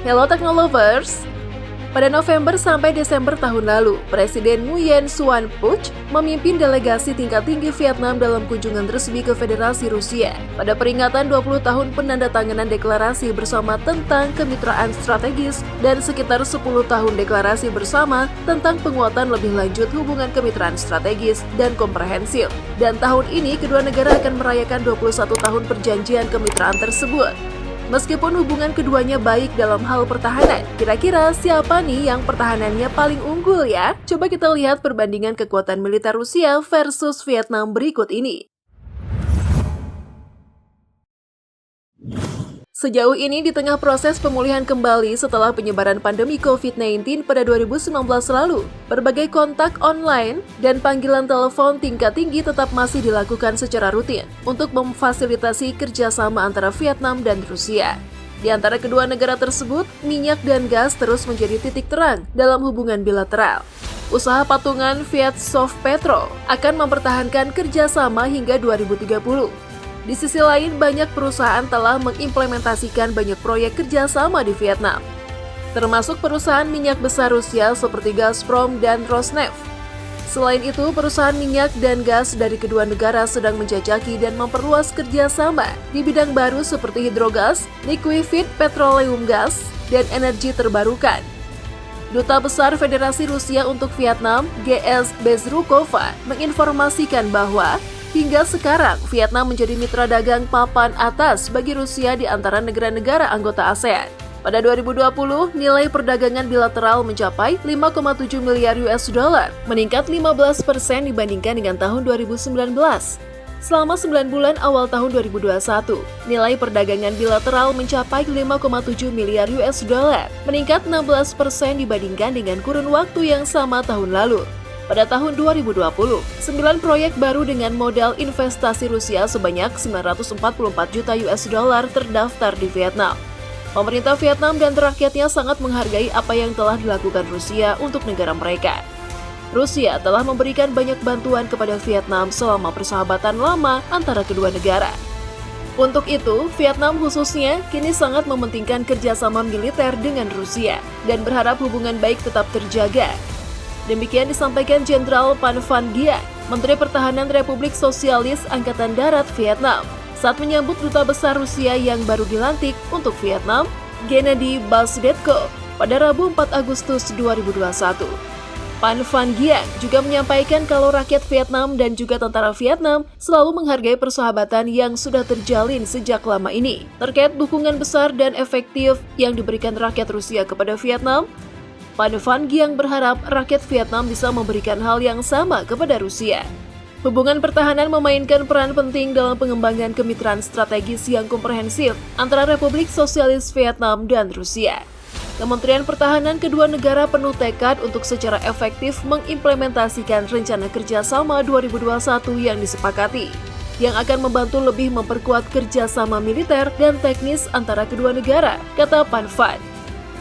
Hello Technolovers! Pada November sampai Desember tahun lalu, Presiden Nguyen Xuan Phuc memimpin delegasi tingkat tinggi Vietnam dalam kunjungan resmi ke Federasi Rusia pada peringatan 20 tahun penandatanganan deklarasi bersama tentang kemitraan strategis dan sekitar 10 tahun deklarasi bersama tentang penguatan lebih lanjut hubungan kemitraan strategis dan komprehensif. Dan tahun ini kedua negara akan merayakan 21 tahun perjanjian kemitraan tersebut. Meskipun hubungan keduanya baik dalam hal pertahanan, kira-kira siapa nih yang pertahanannya paling unggul ya? Coba kita lihat perbandingan kekuatan militer Rusia versus Vietnam berikut ini. Sejauh ini di tengah proses pemulihan kembali setelah penyebaran pandemi COVID-19 pada 2019 lalu, berbagai kontak online dan panggilan telepon tingkat tinggi tetap masih dilakukan secara rutin untuk memfasilitasi kerjasama antara Vietnam dan Rusia. Di antara kedua negara tersebut, minyak dan gas terus menjadi titik terang dalam hubungan bilateral. Usaha patungan Viet Soft Petro akan mempertahankan kerjasama hingga 2030. Di sisi lain, banyak perusahaan telah mengimplementasikan banyak proyek kerjasama di Vietnam, termasuk perusahaan minyak besar Rusia seperti Gazprom dan Rosneft. Selain itu, perusahaan minyak dan gas dari kedua negara sedang menjajaki dan memperluas kerjasama di bidang baru seperti hidrogas, liquefied petroleum gas, dan energi terbarukan. Duta Besar Federasi Rusia untuk Vietnam, GS Bezrukova, menginformasikan bahwa hingga sekarang, Vietnam menjadi mitra dagang papan atas bagi Rusia di antara negara-negara anggota ASEAN. Pada 2020, nilai perdagangan bilateral mencapai 5,7 miliar US dollar, meningkat 15% dibandingkan dengan tahun 2019. Selama 9 bulan awal tahun 2021, nilai perdagangan bilateral mencapai 5,7 miliar US dollar, meningkat 16% dibandingkan dengan kurun waktu yang sama tahun lalu. Pada tahun 2020, 9 proyek baru dengan modal investasi Rusia sebanyak 944 juta US dollar terdaftar di Vietnam. Pemerintah Vietnam dan rakyatnya sangat menghargai apa yang telah dilakukan Rusia untuk negara mereka. Rusia telah memberikan banyak bantuan kepada Vietnam selama persahabatan lama antara kedua negara. Untuk itu, Vietnam khususnya kini sangat mementingkan kerjasama militer dengan Rusia dan berharap hubungan baik tetap terjaga. Demikian disampaikan Jenderal Pan Van Giang, Menteri Pertahanan Republik Sosialis Angkatan Darat Vietnam, saat menyambut Duta Besar Rusia yang baru dilantik untuk Vietnam, Gennady Basdetko, pada Rabu 4 Agustus 2021. Pan Van Giang juga menyampaikan kalau rakyat Vietnam dan juga tentara Vietnam selalu menghargai persahabatan yang sudah terjalin sejak lama ini. Terkait dukungan besar dan efektif yang diberikan rakyat Rusia kepada Vietnam, Pan Van Giang berharap rakyat Vietnam bisa memberikan hal yang sama kepada Rusia. Hubungan pertahanan memainkan peran penting dalam pengembangan kemitraan strategis yang komprehensif antara Republik Sosialis Vietnam dan Rusia. Kementerian Pertahanan kedua negara penuh tekad untuk secara efektif mengimplementasikan rencana kerjasama 2021 yang disepakati, yang akan membantu lebih memperkuat kerjasama militer dan teknis antara kedua negara, kata Pan Van.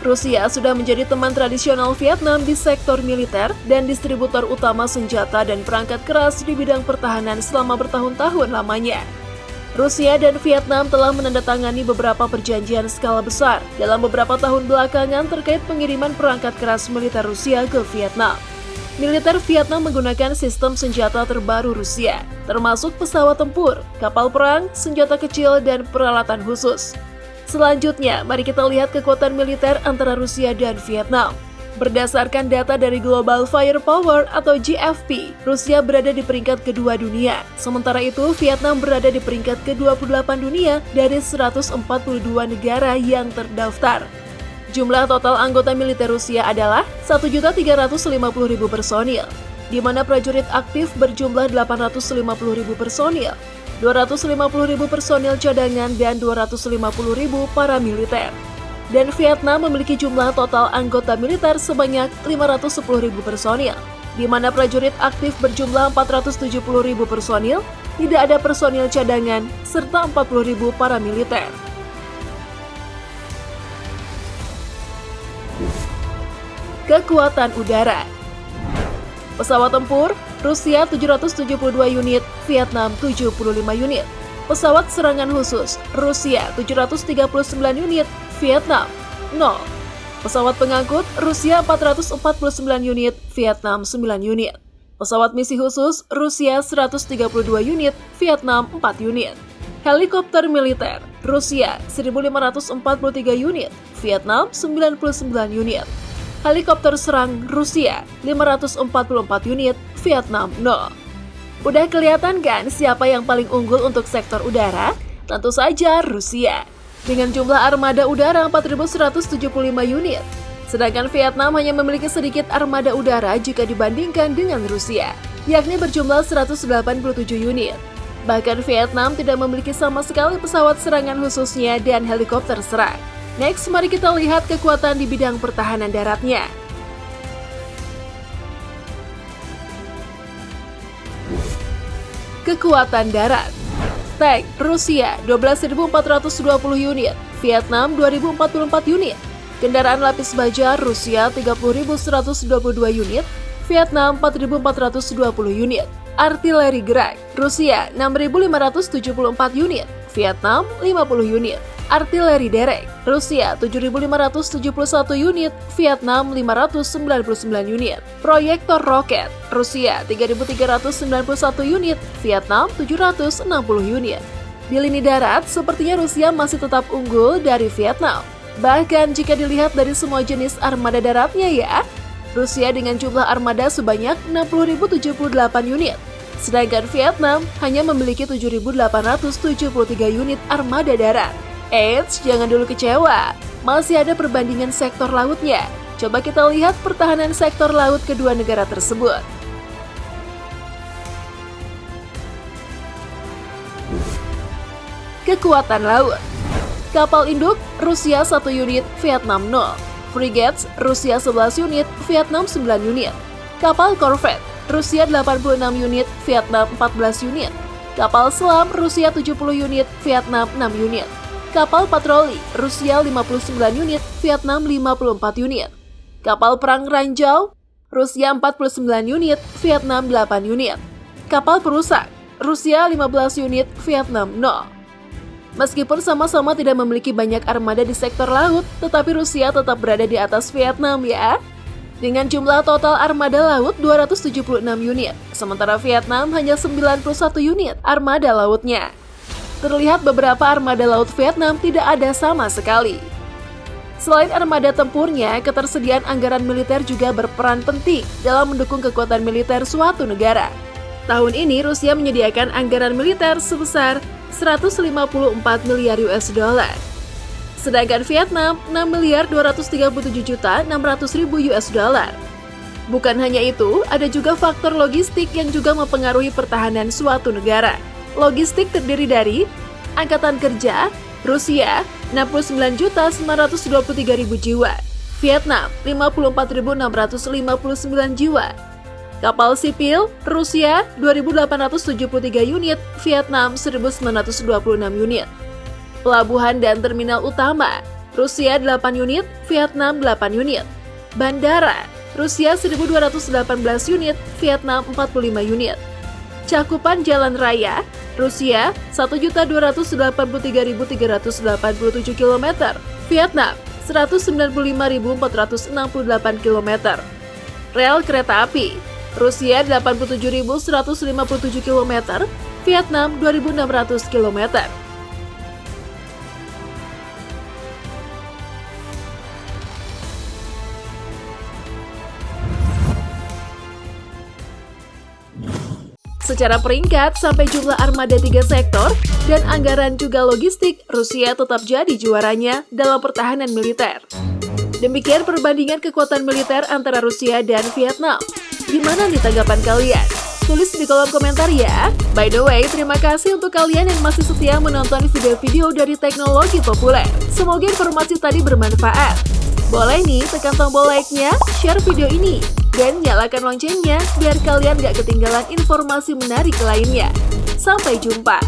Rusia sudah menjadi teman tradisional Vietnam di sektor militer dan distributor utama senjata dan perangkat keras di bidang pertahanan selama bertahun-tahun lamanya. Rusia dan Vietnam telah menandatangani beberapa perjanjian skala besar dalam beberapa tahun belakangan terkait pengiriman perangkat keras militer Rusia ke Vietnam. Militer Vietnam menggunakan sistem senjata terbaru Rusia, termasuk pesawat tempur, kapal perang, senjata kecil, dan peralatan khusus. Selanjutnya, mari kita lihat kekuatan militer antara Rusia dan Vietnam. Berdasarkan data dari Global Firepower atau GFP, Rusia berada di peringkat kedua dunia. Sementara itu, Vietnam berada di peringkat ke-28 dunia dari 142 negara yang terdaftar. Jumlah total anggota militer Rusia adalah 1.350.000 personil, di mana prajurit aktif berjumlah 850.000 personil. 250.000 personil cadangan dan 250.000 paramiliter. Dan Vietnam memiliki jumlah total anggota militer sebanyak 510.000 personil, di mana prajurit aktif berjumlah 470.000 personil, tidak ada personil cadangan, serta 40.000 paramiliter. Kekuatan udara. Pesawat tempur, Rusia 772 unit, Vietnam 75 unit. Pesawat serangan khusus, Rusia 739 unit, Vietnam 0. Pesawat pengangkut, Rusia 449 unit, Vietnam 9 unit. Pesawat misi khusus, Rusia 132 unit, Vietnam 4 unit. Helikopter militer, Rusia 1543 unit, Vietnam 99 unit. Helikopter serang Rusia 544 unit, Vietnam 0. Udah kelihatan kan siapa yang paling unggul untuk sektor udara? Tentu saja Rusia, dengan jumlah armada udara 4.175 unit. Sedangkan Vietnam hanya memiliki sedikit armada udara jika dibandingkan dengan Rusia, yakni berjumlah 187 unit. Bahkan Vietnam tidak memiliki sama sekali pesawat serangan khususnya dan helikopter serang. Next, mari kita lihat kekuatan di bidang pertahanan daratnya. Kekuatan darat. Tank Rusia 12.420 unit, Vietnam 2.044 unit. Kendaraan lapis baja Rusia 30.122 unit, Vietnam 4.420 unit. Artileri gerak Rusia 6.574 unit, Vietnam 50 unit. Artileri derek Rusia 7.571 unit, Vietnam 599 unit. Proyektor roket Rusia 3.391 unit, Vietnam 760 unit. Di lini darat, sepertinya Rusia masih tetap unggul dari Vietnam. Bahkan jika dilihat dari semua jenis armada daratnya ya, Rusia dengan jumlah armada sebanyak 60.078 unit, sedangkan Vietnam hanya memiliki 7.873 unit armada darat. Eits, jangan dulu kecewa, masih ada perbandingan sektor lautnya. Coba kita lihat pertahanan sektor laut kedua negara tersebut. Kekuatan laut. Kapal induk, Rusia 1 unit, Vietnam 0. Frigates, Rusia 11 unit, Vietnam 9 unit. Kapal korvet, Rusia 86 unit, Vietnam 14 unit. Kapal selam, Rusia 70 unit, Vietnam 6 unit. Kapal patroli, Rusia 59 unit, Vietnam 54 unit. Kapal perang ranjau, Rusia 49 unit, Vietnam 8 unit. Kapal perusak, Rusia 15 unit, Vietnam 0. Meskipun sama-sama tidak memiliki banyak armada di sektor laut, tetapi Rusia tetap berada di atas Vietnam ya. Dengan jumlah total armada laut 276 unit, sementara Vietnam hanya 91 unit armada lautnya. Terlihat beberapa armada laut Vietnam tidak ada sama sekali. Selain armada tempurnya, ketersediaan anggaran militer juga berperan penting dalam mendukung kekuatan militer suatu negara. Tahun ini Rusia menyediakan anggaran militer sebesar 154 miliar US dollar. Sedangkan Vietnam 6 miliar 237 juta 600 ribu US dollar. Bukan hanya itu, ada juga faktor logistik yang juga mempengaruhi pertahanan suatu negara. Logistik terdiri dari angkatan kerja, Rusia 69 juta 923 ribu jiwa, Vietnam 54.659 jiwa. Kapal sipil, Rusia 2.873 unit, Vietnam 1.926 unit. Pelabuhan dan terminal utama, Rusia 8 unit, Vietnam 8 unit. Bandara, Rusia 1.218 unit, Vietnam 45 unit. Cakupan jalan raya, Rusia 1.283.387 km, Vietnam 195.468 km. Rel kereta api, Rusia 87.157 km, Vietnam 2.600 km. Secara peringkat, sampai jumlah armada 3 sektor dan anggaran juga logistik, Rusia tetap jadi juaranya dalam pertahanan militer. Demikian perbandingan kekuatan militer antara Rusia dan Vietnam. Gimana nih tanggapan kalian? Tulis di kolom komentar ya. By the way, terima kasih untuk kalian yang masih setia menonton video-video dari teknologi populer. Semoga informasi tadi bermanfaat. Boleh nih tekan tombol like-nya, share video ini, dan nyalakan loncengnya biar kalian gak ketinggalan informasi menarik lainnya. Sampai jumpa!